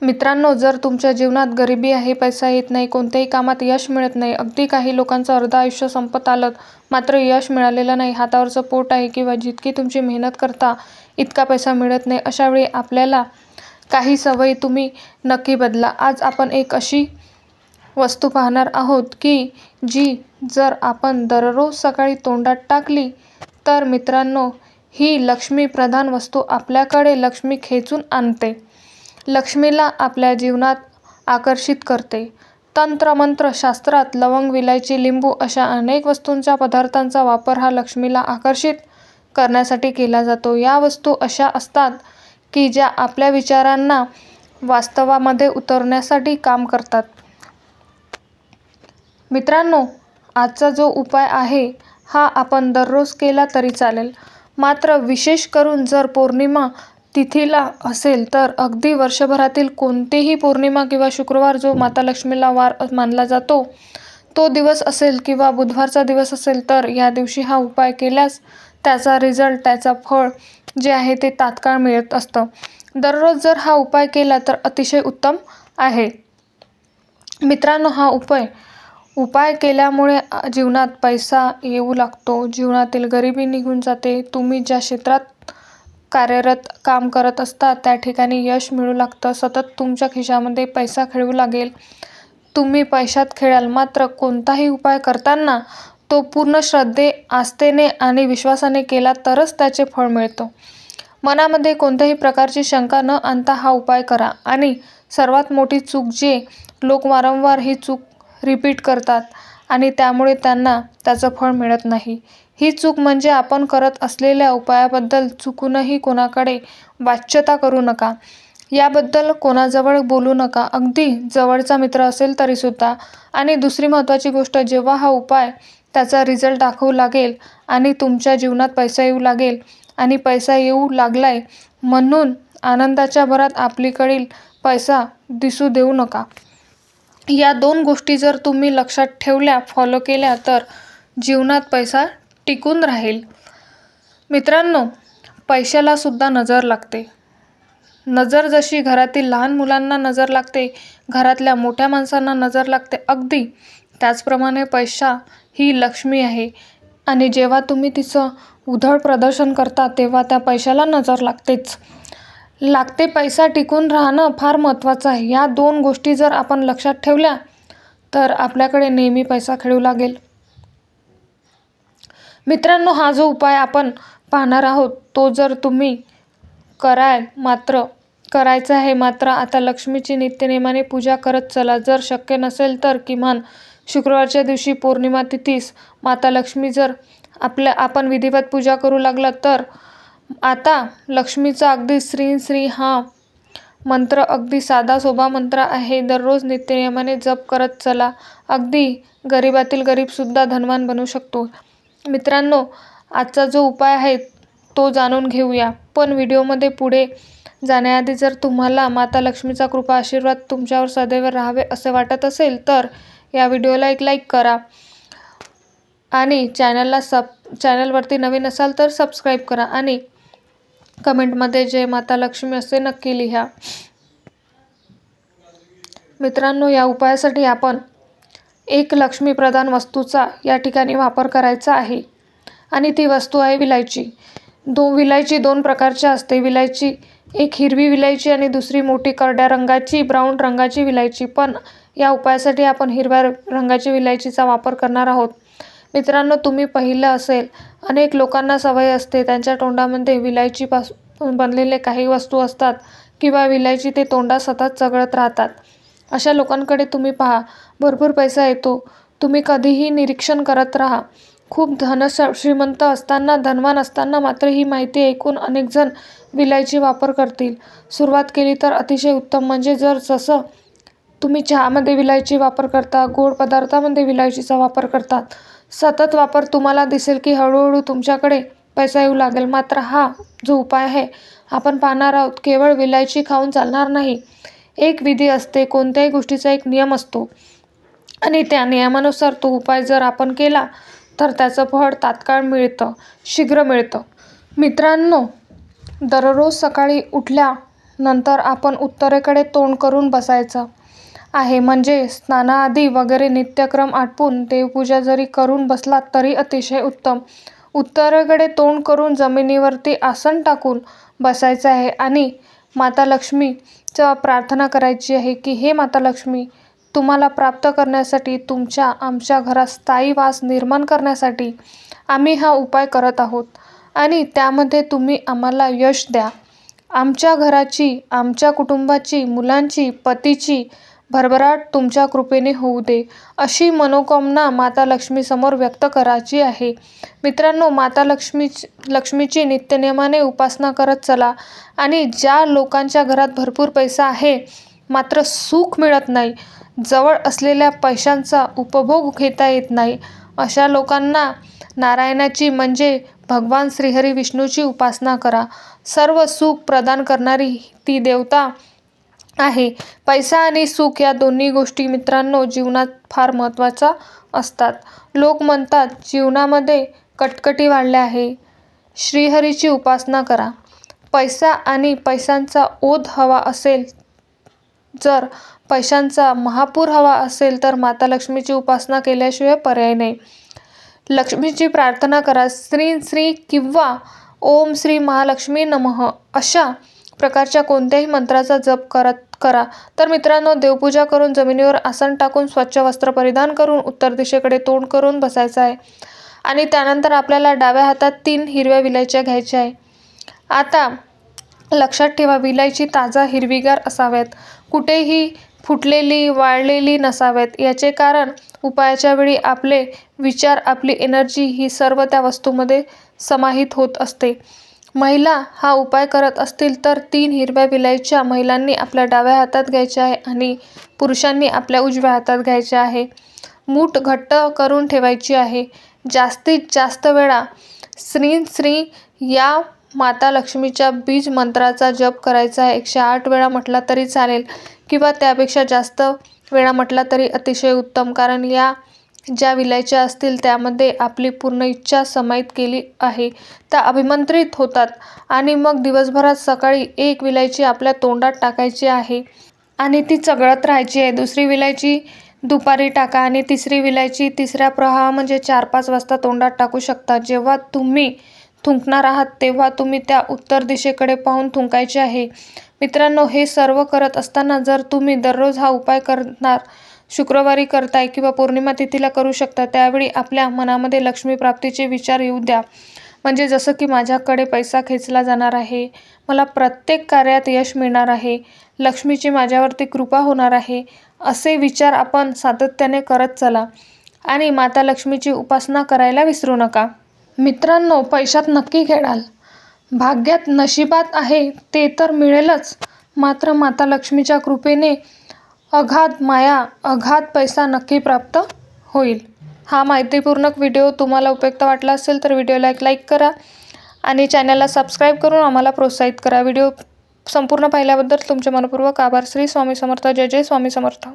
मित्रांनो, जर तुमच्या जीवनात गरिबी आहे, पैसा येत नाही, कोणत्याही कामात यश मिळत नाही, अगदी काही लोकांचं अर्ध आयुष्य संपत आलं मात्र यश मिळालेलं नाही, हातावरचं पोट आहे किंवा जितकी तुमची मेहनत करता इतका पैसा मिळत नाही, अशा वेळी आपल्याला काही सवयी तुम्ही नक्की बदला. आज आपण एक अशी वस्तू पाहणार आहोत की जी जर आपण दररोज सकाळी तोंडात टाकली तर मित्रांनो, ही लक्ष्मी प्रधान वस्तू आपल्याकडे लक्ष्मी खेचून आणते, लक्ष्मीला आपल्या जीवनात आकर्षित करते. तंत्रमंत्र शास्त्रात लवंग, विलायची, लिंबू अशा अनेक वस्तूंच्या पदार्थांचा वापर हा लक्ष्मीला आकर्षित करण्यासाठी केला जातो. या वस्तू अशा असतात की ज्या आपल्या विचारांना वास्तवामध्ये उतरण्यासाठी काम करतात. मित्रांनो, आजचा जो उपाय आहे हा आपण दररोज केला तरी चालेल, मात्र विशेष करून जर पौर्णिमा तिथीला असेल तर अगदी वर्षभरातील कोणतीही पौर्णिमा किंवा शुक्रवार जो माता लक्ष्मीला वार मानला जातो तो दिवस असेल किंवा बुधवारचा दिवस असेल तर या दिवशी हा उपाय केल्यास त्याचा रिझल्ट, त्याचा फळ जे आहे ते तात्काळ मिळत असतं. दररोज जर हा उपाय केला तर अतिशय उत्तम आहे. मित्रांनो, हा उपाय केल्यामुळे जीवनात पैसा येऊ लागतो, जीवनातील गरिबी निघून जाते. तुम्ही ज्या क्षेत्रात कार्यरत काम करत असता त्या ठिकाणी यश मिळू लागतं, सतत तुमच्या खिशामध्ये पैसा खेळू लागेल, तुम्ही पैशात खेळाल. मात्र कोणताही उपाय करताना तो पूर्ण श्रद्धे, आस्थेने आणि विश्वासाने केला तरच त्याचे फळ मिळतं. मनामध्ये कोणत्याही प्रकारची शंका न आणता हा उपाय करा. आणि सर्वात मोठी चूक, जे लोक वारंवार ही चूक रिपीट करतात आणि त्यामुळे त्यांना त्याचं फळ मिळत नाही, ही चूक म्हणजे आपण करत असलेल्या उपायाबद्दल चुकूनही कोणाकडे वाच्यता करू नका, याबद्दल कोणाजवळ बोलू नका, अगदी जवळचा मित्र असेल तरीसुद्धा. आणि दुसरी महत्त्वाची गोष्ट, जेव्हा हा उपाय त्याचा रिझल्ट दाखवू लागेल आणि तुमच्या जीवनात पैसा येऊ लागेल आणि पैसा येऊ लागलाय म्हणून आनंदाच्या भरात आपलीकडील पैसा दिसू देऊ नका. या दोन गोष्टी जर तुम्ही लक्षात ठेवल्या, फॉलो केल्या तर जीवनात पैसा टिकून राहील. मित्रांनो, पैशाला सुद्धा नजर लागते. नजर जशी घरातील लहान मुलांना नजर लागते, घरातल्या मोठ्या माणसांना नजर लागते, अगदी त्याचप्रमाणे पैसा ही लक्ष्मी आहे आणि जेव्हा तुम्ही तिचं उधळ प्रदर्शन करता तेव्हा त्या पैशाला नजर लागते. पैसा टिकून राहणं फार महत्त्वाचं आहे. या दोन गोष्टी जर आपण लक्षात ठेवल्या तर आपल्याकडे नेहमी पैसा खेळू लागेल. मित्रांनो, हा जो उपाय आपण पाहणार आहोत तो जर तुम्ही करायचा आहे, मात्र आता लक्ष्मीची नित्यनेमाने पूजा करत चला. जर शक्य नसेल तर किमान शुक्रवारच्या दिवशी पौर्णिमा तिथीस माता लक्ष्मी जर आपण विधिवत पूजा करू लागला तर आता लक्ष्मीचा अगदी श्री श्री हा मंत्र अगदी साधा सोपा मंत्र आहे, दररोज नित्यनेमाने जप करत चला. अगदी गरिबातील गरीबसुद्धा धनवान बनू शकतो. मित्रांनो, आजचा जो उपाय आहे तो जाणून घेऊया, पण व्हिडिओमध्ये पुढे जाण्याआधी जर तुम्हाला माता लक्ष्मीचा कृपा आशीर्वाद तुमच्यावर सदैव राहावे असे वाटत असेल तर या व्हिडिओला एक लाईक करा आणि चॅनलवरती नवीन असाल तर सबस्क्राईब करा आणि कमेंटमध्ये जय माता लक्ष्मी असे नक्की लिहा. मित्रांनो, या उपायासाठी आपण एक लक्ष्मी प्रधान वस्तूचा या ठिकाणी वापर करायचा आहे आणि ती वस्तू आहे विलायची. विलायची दोन प्रकारच्या असते, विलायची एक हिरवी विलायची आणि दुसरी मोठी करड्या रंगाची ब्राऊन रंगाची विलायची. पण या उपायासाठी आपण हिरव्या रंगाची विलायचीचा वापर करणार आहोत. मित्रांनो, तुम्ही पाहिलं असेल अनेक लोकांना सवय असते त्यांच्या तोंडामध्ये विलायचीपासून बनलेले काही वस्तू असतात किंवा विलायची ते तोंडात सतत चघळत राहतात. अशा लोकांकडे तुम्ही पहा, भरपूर पैसा येतो, तुम्ही कधीही निरीक्षण करत राहा. खूप श्रीमंत असताना, धनवान असताना मात्र ही माहिती ऐकून अनेक जण विलायची वापर करतील. सुरुवात केली तर अतिशय उत्तम. म्हणजे जसं तुम्ही चहामध्ये विलायची वापर करता, गोड पदार्थामध्ये विलायचीचा वापर करतात, सतत वापर तुम्हाला दिसेल की हळूहळू तुमच्याकडे पैसा येऊ लागेल. मात्र हा जो उपाय आहे आपण पाहणार आहोत, केवळ विलायची खाऊन चालणार नाही. एक विधी असते, कोणत्याही गोष्टीचा एक नियम असतो आणि त्या नियमानुसार तो उपाय जर आपण केला तर त्याचं फळ तात्काळ मिळतं, शीघ्र मिळतं. मित्रांनो, दररोज सकाळी नंतर आपण उत्तरेकडे तोंड करून बसायचं आहे. म्हणजे स्नानाआधी वगैरे नित्यक्रम आटपून देवपूजा जरी करून बसलात तरी अतिशय उत्तम. उत्तरेकडे तोंड करून जमिनीवरती आसन टाकून बसायचं आहे आणि माता लक्ष्मीचं प्रार्थना करायची आहे की हे माता लक्ष्मी, तुम्हाला प्राप्त करण्यासाठी, आमच्या घरात स्थायी वास निर्माण करण्यासाठी आम्ही हा उपाय करत आहोत आणि त्यामध्ये तुम्ही आम्हाला यश द्या. आमच्या घराची, आमच्या कुटुंबाची, मुलांची, पतीची भरभराट तुमच्या कृपेने होऊ दे, अशी मनोकामना माता लक्ष्मीसमोर व्यक्त करायची आहे. मित्रांनो, माता लक्ष्मीची नित्यनेमाने उपासना करत चला आणि ज्या लोकांच्या घरात भरपूर पैसा आहे मात्र सुख मिळत नाही, जवळ असलेल्या पैशांचा उपभोग घेता येत नाही, अशा लोकांना नारायणाची म्हणजे भगवान श्रीहरी विष्णूची उपासना करा. सर्व सुख प्रदान करणारी ती देवता आहे. पैसा आणि सुख या दोन्ही गोष्टी मित्रांनो जीवनात फार महत्त्वाच्या असतात. लोक म्हणतात जीवनामध्ये कटकटी वाढल्या आहे, श्रीहरीची उपासना करा. पैसा आणि पैशांचा ओघ हवा असेल, जर पैशांचा महापूर हवा असेल तर माता लक्ष्मीची उपासना केल्याशिवाय पर्याय नाही. लक्ष्मीची प्रार्थना करा. श्री श्री किंवा ओम श्री महालक्ष्मी नमः अशा प्रकारच्या कोणत्याही मंत्राचा जप करा. तर मित्रांनो, देवपूजा करून जमिनीवर आसन टाकून स्वच्छ वस्त्र परिधान करून उत्तर दिशेकडे तोंड करून बसायचं आहे आणि त्यानंतर आपल्याला डाव्या हातात 3 हिरव्या विलायच्या घ्यायच्या आहे. आता लक्षात ठेवा, विलायची ताजा हिरवीगार असाव्यात, कुठेही फुटलेली वाळलेली नसाव्यात. याचे कारण उपायाच्या वेळी आपले विचार, आपली एनर्जी ही सर्व त्या वस्तूमध्ये समाहित होत असते. महिला हा उपाय करत असतील तर 3 हिरव्या विलायच्या महिलांनी आपल्या डाव्या हातात घ्यायच्या आहे आणि पुरुषांनी आपल्या उजव्या हातात घ्यायच्या आहे. मूठ घट्ट करून ठेवायची आहे. जास्तीत जास्त वेळा श्री श्री या माता लक्ष्मीच्या बीज मंत्राचा जप करायचा आहे. 108 वेळा म्हटला तरी चालेल किंवा त्यापेक्षा जास्त वेळा म्हटला तरी अतिशय उत्तम, कारण या ज्या विलायच्या असतील त्यामध्ये आपली पूर्ण इच्छा समाहित केली आहे, त्या अभिमंत्रित होतात आणि मग दिवसभरात सकाळी 1 विलायची आपल्या तोंडात टाकायची आहे आणि ती चघळत राहायची आहे. दुसरी विलायची दुपारी टाका आणि तिसरी विलायची तिसऱ्या प्रवाह म्हणजे 4-5 वाजता तोंडात टाकू शकता. जेव्हा तुम्ही थुंकणार आहात तेव्हा तुम्ही त्या उत्तर दिशेकडे पाहून थुंकायचे आहे. मित्रांनो, हे सर्व करत असताना जर तुम्ही दररोज हा उपाय करणार, शुक्रवारी करताय किंवा पौर्णिमा तिथीला करू शकता, त्यावेळी आपल्या मनामध्ये लक्ष्मी प्राप्तीचे विचार येऊ द्या. म्हणजे जसं की माझ्याकडे पैसा खेचला जाणार आहे, मला प्रत्येक कार्यात यश मिळणार आहे, लक्ष्मीची माझ्यावरती कृपा होणार आहे, असे विचार आपण सातत्याने करत चला आणि माता लक्ष्मीची उपासना करायला विसरू नका. मित्रांनो, पैशात नक्की खेळाल, भाग्यात नशिबात आहे ते तर मिळेलच, मात्र माता लक्ष्मीच्या कृपेने अगाध माया, अगाध पैसा नक्की प्राप्त होईल. हा माहितीपूर्ण व्हिडिओ तुम्हाला उपयुक्त वाटला असेल तर व्हिडिओला एक लाईक करा आणि चॅनलला सबस्क्राईब करून आम्हाला प्रोत्साहित करा. व्हिडिओ संपूर्ण पाहिल्याबद्दल तुमचे मनपूर्वक आभार. श्री स्वामी समर्थ. जय जय स्वामी समर्थ.